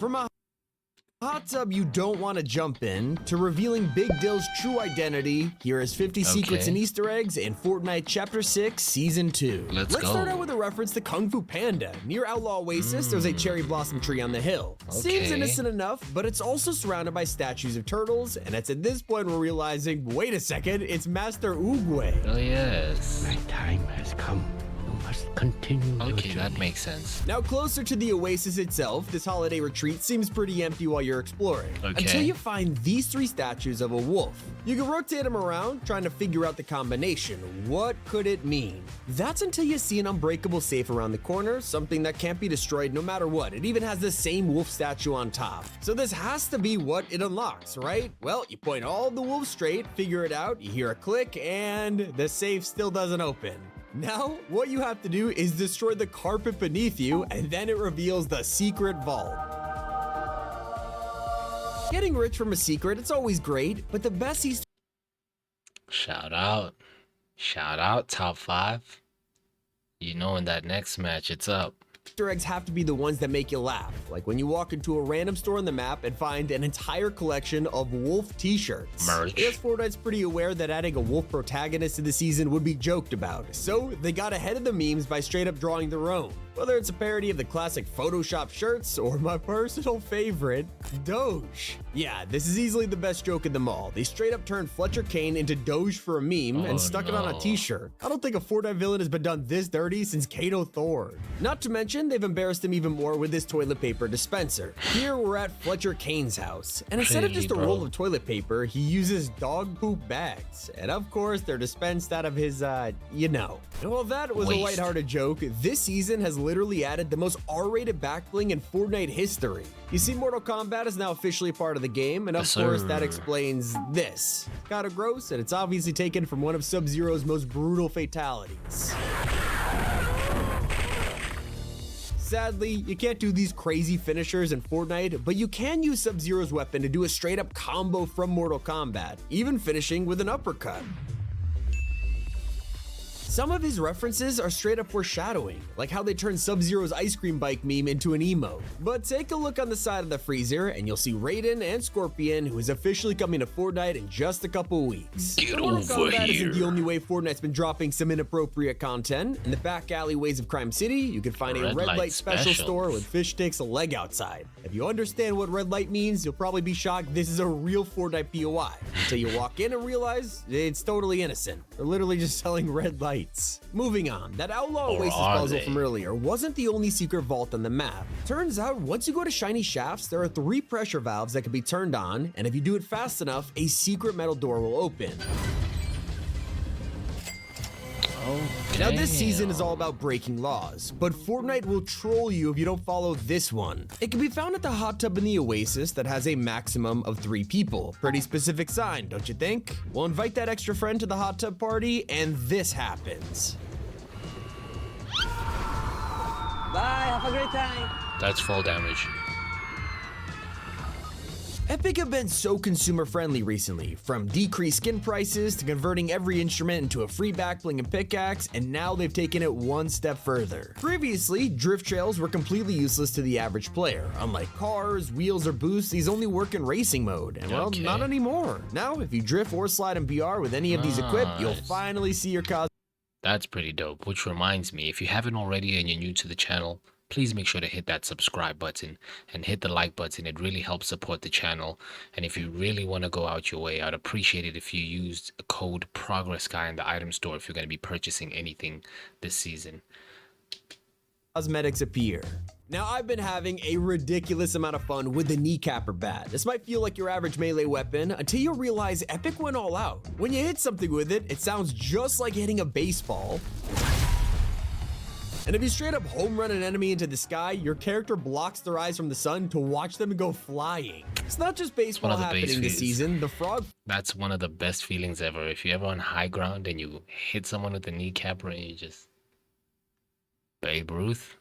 From a hot tub you don't want to jump in, to revealing Big Dill's true identity, here is 50 secrets and Easter eggs in Fortnite Chapter 6, Season 2. Let's start out with a reference to Kung Fu Panda. Near Outlaw Oasis, there's a cherry blossom tree on the hill. Seems innocent enough, but it's also surrounded by statues of turtles, and it's at this point we're realizing, wait a second, it's Master Oogway. Oh yes. My time has come. Continue. Okay, that makes sense. Now closer to the oasis itself, this holiday retreat seems pretty empty while you're exploring. Until you find these 3 statues of a wolf. You can rotate them around, trying to figure out the combination. What could it mean? That's until you see an unbreakable safe around the corner, something that can't be destroyed no matter what. It even has the same wolf statue on top. So this has to be what it unlocks, right? Well, you point all the wolves straight, figure it out, you hear a click, and the safe still doesn't open. Now, what you have to do is destroy the carpet beneath you, and then it reveals the secret vault. Getting rich from a secret, it's always great, but the best Easter Shout out, top 5. You know, in that next match, it's up. Easter eggs have to be the ones that make you laugh, like when you walk into a random store on the map and find an entire collection of wolf t-shirts. Merch. Yes, Fortnite's pretty aware that adding a wolf protagonist to the season would be joked about, so they got ahead of the memes by straight up drawing their own. Whether it's a parody of the classic Photoshop shirts or my personal favorite, Doge. Yeah, this is easily the best joke of them all. They straight up turned Fletcher Kane into Doge for a meme and stuck it on a t-shirt. I don't think a Fortnite villain has been done this dirty since Kato Thor. Not to mention, they've embarrassed him even more with this toilet paper dispenser. Here we're at Fletcher Kane's house, and instead of just a roll of toilet paper, he uses dog poop bags. And of course, they're dispensed out of his, you know. And while that was a lighthearted joke, this season has literally added the most R-rated backbling in Fortnite history. You see, Mortal Kombat is now officially a part of the game, and of course that explains this. Kinda gross, and it's obviously taken from one of Sub-Zero's most brutal fatalities. Sadly, you can't do these crazy finishers in Fortnite, but you can use Sub-Zero's weapon to do a straight-up combo from Mortal Kombat, even finishing with an uppercut. Some of his references are straight up foreshadowing, like how they turned Sub-Zero's ice cream bike meme into an emote. But take a look on the side of the freezer and you'll see Raiden and Scorpion, who is officially coming to Fortnite in just a couple weeks. Mortal Kombat isn't the only way Fortnite's been dropping some inappropriate content. In the back alleyways of Crime City, you can find a red light special store with fish sticks a leg outside. If you understand what red light means, you'll probably be shocked this is a real Fortnite POI, until you walk in and realize it's totally innocent. They're literally just selling red lights. Moving on, that Outlaw Oasis puzzle from earlier wasn't the only secret vault on the map. Turns out, once you go to Shiny Shafts, there are 3 pressure valves that can be turned on, and if you do it fast enough, a secret metal door will open. Now this season is all about breaking laws, but Fortnite will troll you if you don't follow this one. It can be found at the hot tub in the Oasis that has a maximum of 3 people. Pretty specific sign, don't you think? We'll invite that extra friend to the hot tub party, and this happens. Bye, have a great time. That's full damage. Epic have been so consumer friendly recently, from decreased skin prices to converting every instrument into a free backbling and pickaxe, and now they've taken it one step further. Previously, drift trails were completely useless to the average player. Unlike cars, wheels, or boosts, these only work in racing mode, and well, not anymore. Now, if you drift or slide in BR with any of these equipped, you'll finally see your cosmetics. That's pretty dope, which reminds me, if you haven't already and you're new to the channel, please make sure to hit that subscribe button and hit the like button. It really helps support the channel. And if you really want to go out your way, I'd appreciate it if you used code PROGRESSGUY in the item store if you're going to be purchasing anything this season. Cosmetics appear. Now, I've been having a ridiculous amount of fun with the kneecapper bat. This might feel like your average melee weapon until you realize Epic went all out. When you hit something with it, it sounds just like hitting a baseball. And if you straight up home run an enemy into the sky, your character blocks their eyes from the sun to watch them go flying. It's not just baseball happening this season. The frog. That's one of the best feelings ever. If you're ever on high ground and you hit someone with a kneecapper and you just Babe Ruth.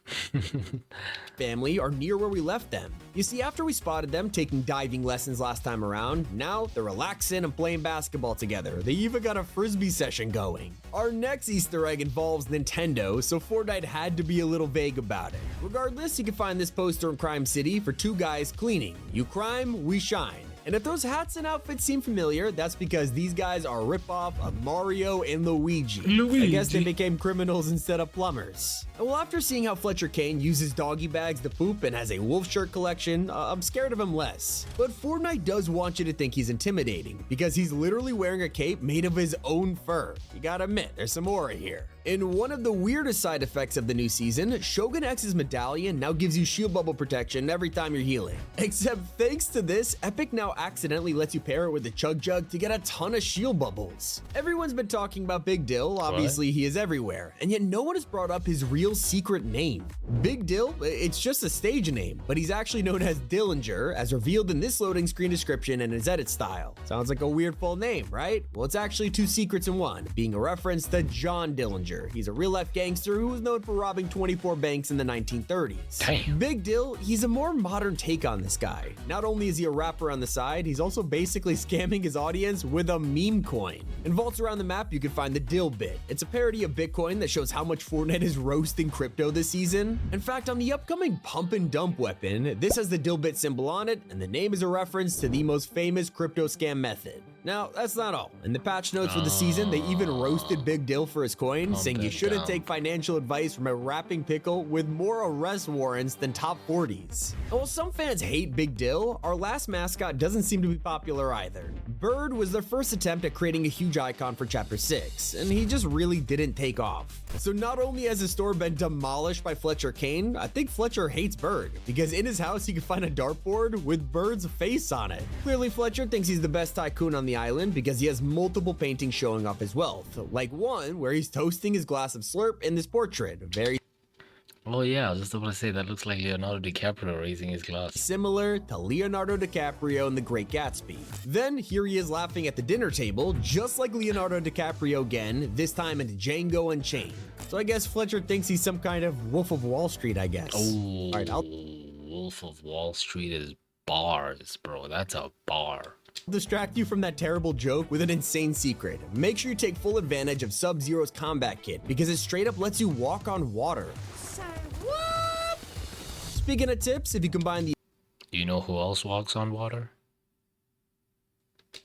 family are near where we left them. You see, after we spotted them taking diving lessons last time around, now they're relaxing and playing basketball together. They even got a frisbee session going. Our next Easter egg involves Nintendo, so Fortnite had to be a little vague about it. Regardless, you can find this poster in Crime City for two guys cleaning. You crime, we shine. And if those hats and outfits seem familiar, that's because these guys are a ripoff of Mario and Luigi. I guess they became criminals instead of plumbers. And well, after seeing how Fletcher Kane uses doggy bags to poop and has a wolf shirt collection, I'm scared of him less. But Fortnite does want you to think he's intimidating, because he's literally wearing a cape made of his own fur. You gotta admit, there's some aura here. In one of the weirdest side effects of the new season, Shogun X's medallion now gives you shield bubble protection every time you're healing. Except thanks to this, Epic now accidentally lets you pair it with the Chug Jug to get a ton of shield bubbles. Everyone's been talking about Big Dill, obviously he is everywhere, and yet no one has brought up his real secret name. Big Dill, it's just a stage name, but he's actually known as Dillinger, as revealed in this loading screen description and his edit style. Sounds like a weird full name, right? Well, it's actually two secrets in one, being a reference to John Dillinger. He's a real-life gangster who was known for robbing 24 banks in the 1930s. Damn. Big Dill, he's a more modern take on this guy. Not only is he a rapper on the side, he's also basically scamming his audience with a meme coin. In vaults around the map, you can find the Dill bit. It's a parody of Bitcoin that shows how much Fortnite is roasting crypto this season. In fact, on the upcoming pump and dump weapon, this has the Dill bit symbol on it, and the name is a reference to the most famous crypto scam method. Now, that's not all. In the patch notes for the season, they even roasted Big Dill for his coin, saying you shouldn't take financial advice from a rapping pickle with more arrest warrants than top 40s. And while some fans hate Big Dill, our last mascot doesn't seem to be popular either. Bird was their first attempt at creating a huge icon for Chapter 6, and he just really didn't take off. So not only has his store been demolished by Fletcher Kane, I think Fletcher hates Bird, because in his house he can find a dartboard with Bird's face on it. Clearly Fletcher thinks he's the best tycoon on the island because he has multiple paintings showing off his wealth, like one where he's toasting his glass of slurp in this portrait, very Oh yeah, I was just about to say that looks like Leonardo DiCaprio raising his glass. similar to Leonardo DiCaprio in The Great Gatsby. Then here he is laughing at the dinner table, just like Leonardo DiCaprio again, this time in Django Unchained. So I guess Fletcher thinks he's some kind of Wolf of Wall Street, I guess. Oh, All right, I'll Wolf of Wall Street is bars, bro. That's a bar. distract you from that terrible joke with an insane secret. Make sure you take full advantage of Sub-Zero's combat kit, because it straight up lets you walk on water. Speaking of tips, if you combine the Do you know who else walks on water?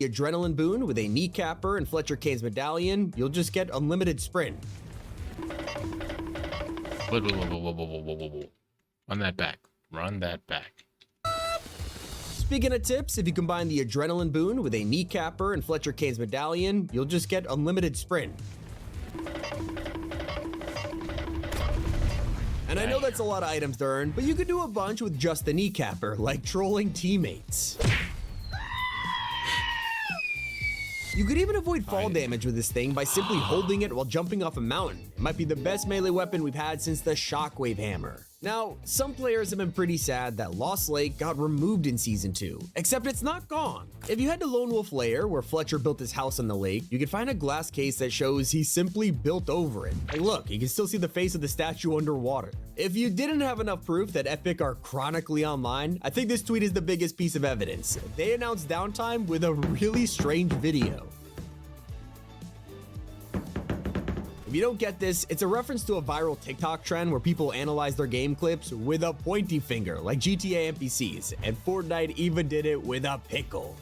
adrenaline boon with a kneecapper and Fletcher Kane's medallion, you'll just get unlimited sprint. Whoa. Run that back. Run that back. Speaking of tips, if you combine the adrenaline boon with a kneecapper and Fletcher Kane's medallion, you'll just get unlimited sprint. And I know that's a lot of items to earn, but you could do a bunch with just the kneecapper, like trolling teammates. You could even avoid fall damage with this thing by simply holding it while jumping off a mountain. It might be the best melee weapon we've had since the Shockwave Hammer. Now, some players have been pretty sad that Lost Lake got removed in Season 2, except it's not gone. If you head to Lone Wolf Lair, where Fletcher built his house on the lake, you can find a glass case that shows he simply built over it. And look, you can still see the face of the statue underwater. If you didn't have enough proof that Epic are chronically online, I think this tweet is the biggest piece of evidence. They announced downtime with a really strange video. If you don't get this, it's a reference to a viral TikTok trend where people analyze their game clips with a pointy finger like GTA NPCs, and Fortnite even did it with a pickle.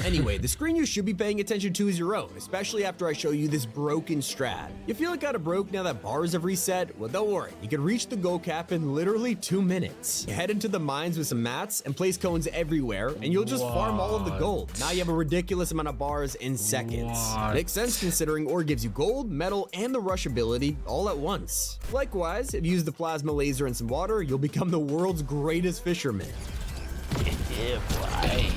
Anyway, the screen you should be paying attention to is your own, especially after I show you this broken strat. You feel it kinda broke now that bars have reset? Well, don't worry, you can reach the goal cap in literally 2 minutes. You head into the mines with some mats and place cones everywhere, and you'll just farm all of the gold. Now you have a ridiculous amount of bars in seconds. Makes sense considering ore gives you gold, metal, and the rush ability all at once. Likewise, if you use the plasma laser and some water, you'll become the world's greatest fisherman. Yeah, boy.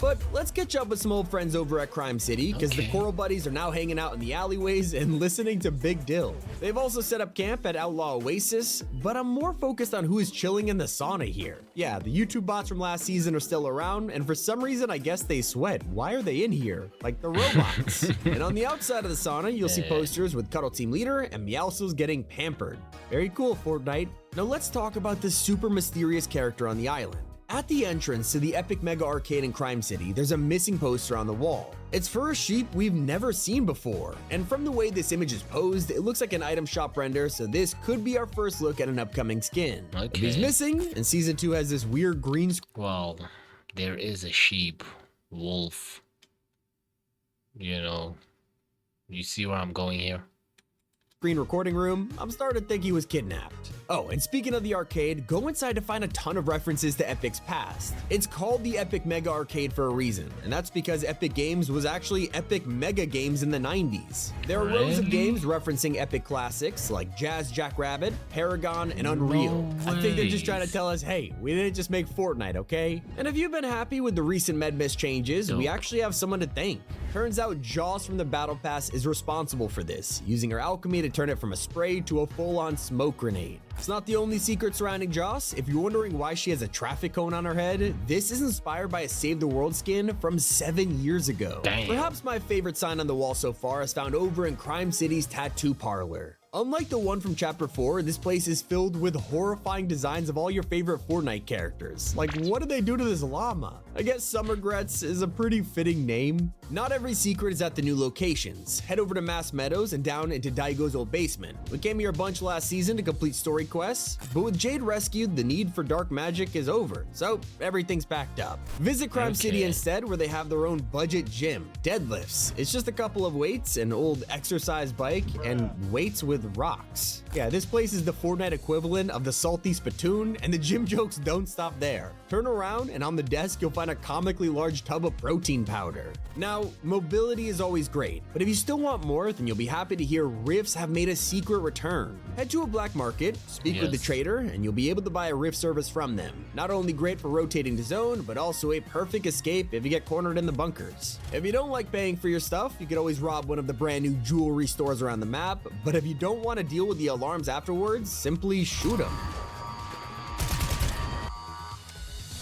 But let's catch up with some old friends over at Crime City, because the Okay. Coral Buddies are now hanging out in the alleyways and listening to Big Dill. They've also set up camp at Outlaw Oasis, but I'm more focused on who is chilling in the sauna here. Yeah, the YouTube bots from last season are still around, and for some reason I guess they sweat. Why are they in here? Like the robots. And on the outside of the sauna, you'll see posters with Cuddle Team Leader and Meowscles getting pampered. Very cool, Fortnite. Now let's talk about this super mysterious character on the island. At the entrance to the epic mega arcade in Crime City, there's a missing poster on the wall. It's for a sheep we've never seen before, and from the way this image is posed, it looks like an item shop render, so this could be our first look at an upcoming skin. If he's Okay. missing, and Season 2 has this weird green Well, there is a sheep, wolf. You know, you see where I'm going here? screen recording room, I'm starting to think he was kidnapped. Oh, and speaking of the arcade, go inside to find a ton of references to Epic's past. It's called the Epic Mega Arcade for a reason, and that's because Epic Games was actually Epic Mega Games in the 90s. There are rows of Really? games referencing Epic classics like Jazz Jackrabbit, Paragon, and Unreal. No I think they're just trying to ways. tell us, hey, we didn't just make Fortnite, okay? And if you've been happy with the recent MedMist changes, we Dope. actually have someone to thank. Turns out Joss from the Battle Pass is responsible for this, using her alchemy to turn it from a spray to a full-on smoke grenade. It's not the only secret surrounding Joss. If you're wondering why she has a traffic cone on her head, this is inspired by a Save the World skin from 7 years ago. Damn. Perhaps my favorite sign on the wall so far is found over in Crime City's tattoo parlor. Unlike the one from Chapter 4, this place is filled with horrifying designs of all your favorite Fortnite characters. Like, what did they do to this llama? I guess Some Regrets is a pretty fitting name. Not every secret is at the new locations. Head over to Mass Meadows and down into Daigo's old basement. We came here a bunch last season to complete story quests, but with Jade rescued, the need for dark magic is over, so everything's backed up. Visit Crime City Okay. instead, where they have their own budget gym. Deadlifts. It's just a couple of weights, an old exercise bike, and weights with rocks. Yeah, this place is the Fortnite equivalent of the salty spittoon, and the gym jokes don't stop there. Turn around, and on the desk, you'll find a comically large tub of protein powder. Now, mobility is always great, but if you still want more, then you'll be happy to hear Rifts have made a secret return. Head to a black market, speak with the Yes. trader, and you'll be able to buy a Rift service from them. Not only great for rotating the zone, but also a perfect escape if you get cornered in the bunkers. If you don't like paying for your stuff, you could always rob one of the brand new jewelry stores around the map, but if you don't want to deal with the alarms afterwards, simply shoot them.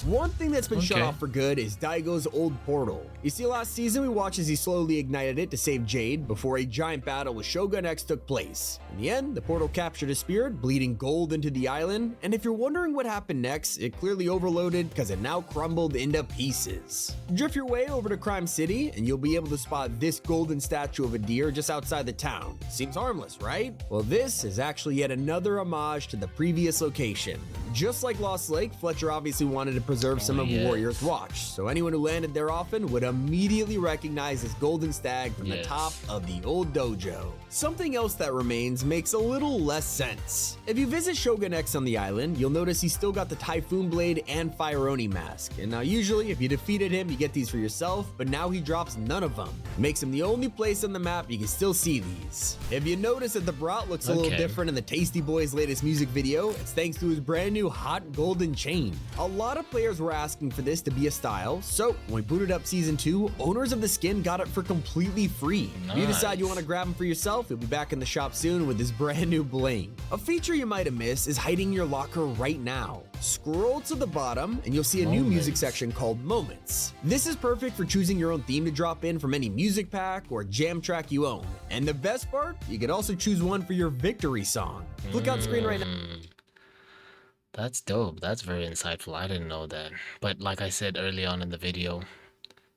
One thing that's been shut Okay. off for good is Daigo's old portal. You see, last season we watched as he slowly ignited it to save Jade before a giant battle with Shogun X took place. In the end, the portal captured his spirit, bleeding gold into the island, and if you're wondering what happened next, it clearly overloaded because it now crumbled into pieces. Drift your way over to Crime City, and you'll be able to spot this golden statue of a deer just outside the town. Seems harmless, right? Well, this is actually yet another homage to the previous location. Just like Lost Lake, Fletcher obviously wanted to preserve some of yes. Warrior's Watch, so anyone who landed there often would immediately recognize this golden stag from the Yes. top of the old dojo. Something else that remains makes a little less sense. If you visit Shogun X on the island, you'll notice he's still got the Typhoon Blade and Fire Oni mask, and now usually if you defeated him, you get these for yourself, but now he drops none of them. Makes him the only place on the map you can still see these. If you notice that the brat looks a little Okay. different in the Tasty Boy's latest music video, it's thanks to his brand new hot golden chain. A lot of players were asking for this to be a style, so when we booted up Season 2, owners of the skin got it for completely free. If you decide you Nice. want to grab him for yourself, he'll be back in the shop soon with his brand new bling. A feature you might have missed is hiding your locker right now. Scroll to the bottom and you'll see a new music Moments. section called Moments. This is perfect for choosing your own theme to drop in from any music pack or jam track you own. And the best part, you could also choose one for your victory song. Click on screen right now. That's dope. That's very insightful. I didn't know that. But like I said early on in the video,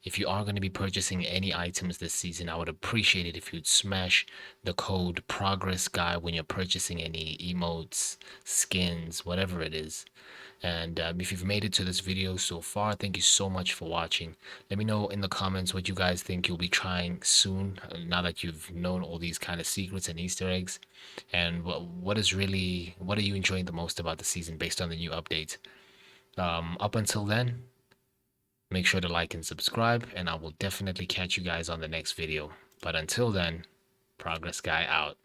if you are going to be purchasing any items this season, I would appreciate it if you'd smash the code PROGRESSGUY when you're purchasing any emotes, skins, whatever it is. And if you've made it to this video so far, thank you so much for watching. Let me know in the comments what you guys think you'll be trying soon, now that you've known all these kind of secrets and Easter eggs. And what are you enjoying the most about the season based on the new update? Up until then, make sure to like and subscribe, and I will definitely catch you guys on the next video. But until then, Progress Guy out.